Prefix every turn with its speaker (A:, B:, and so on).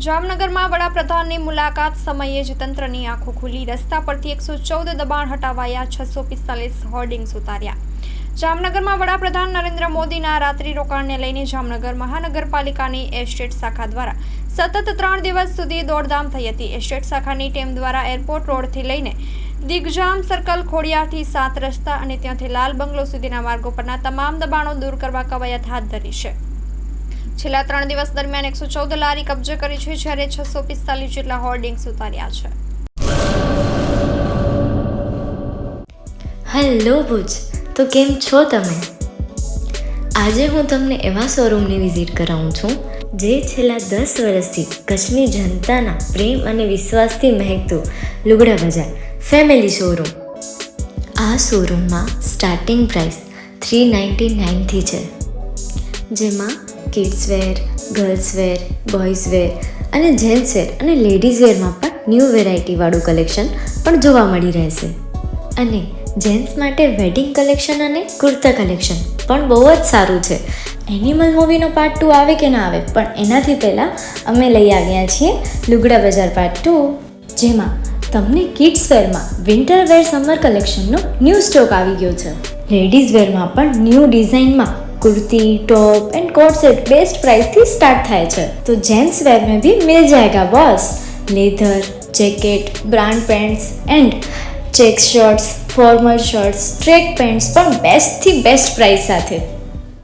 A: જામનગરમાં વડાપ્રધાનની મુલાકાત સમયે જ તંત્રની આંખો ખુલી. રસ્તા પરથી 114 દબાણ હટાવાયા, 645 હોર્ડિંગ્સ ઉતાર્યા. જામનગરમાં વડાપ્રધાન નરેન્દ્ર મોદીના રાત્રિ રોકાણને લઈને જામનગર મહાનગરપાલિકાની એસ્ટેટ શાખા દ્વારા સતત 3 દિવસ સુધી દોડધામ થઈ હતી. એસ્ટેટ શાખાની ટીમ દ્વારા એરપોર્ટ રોડથી લઈને દિગ્જામ સર્કલ, ખોડિયારથી 7 રસ્તા અને ત્યાંથી લાલ બંગલો સુધીના માર્ગો પરના તમામ દબાણો દૂર કરવા કવાયત હાથ ધરી છે. છેલ્લા 3 દિવસ દરમિયાન 114 લારી કબજે કરી છે, જ્યારે 645 જેટલા હોર્ડિંગ્સ ઉતાર્યા છે.
B: હેલો ભુજ, તો કેમ છો તમે? આજે હું તમને એવા શોરૂમની વિઝિટ કરાવું છું જે છેલ્લા 10 વર્ષથી કચ્છની જનતાના પ્રેમ અને વિશ્વાસથી મહેકતું લુગડા બજાર ફેમિલી શોરૂમ. આ શોરૂમમાં સ્ટાર્ટિંગ પ્રાઇસ 399થી છે, જેમાં kids wear, girls wear, boys wear અને જેન્ટ્સ વેર અને લેડીઝ વેરમાં પણ ન્યૂ વેરાયટીવાળું કલેક્શન પણ જોવા મળી રહેશે. અને જેન્ટ્સ માટે વેડિંગ કલેક્શન અને કુર્તા કલેક્શન પણ બહુ જ સારું છે. એનિમલ મૂવીનો પાર્ટ 2 આવે કે ના આવે, પણ એનાથી પહેલાં અમે લઈ આવ્યા છીએ લુગડા બજાર પાર્ટ 2, જેમાં તમને કિડ્સ વેરમાં વિન્ટર વેર સમર કલેક્શનનો ન્યૂ સ્ટોક આવી ગયો છે. લેડીઝ વેરમાં પણ ન્યૂ ડિઝાઇનમાં kurti, top and coat set best price थी स्टार्ट थाय छे. तो जेंट्स वेर में भी मिल जाएगा boss. Leather, jacket, brand pants and check shirts, formal shirts, track pants પણ બેસ્ટ થી બેસ્ટ પ્રાઇસ સાથે.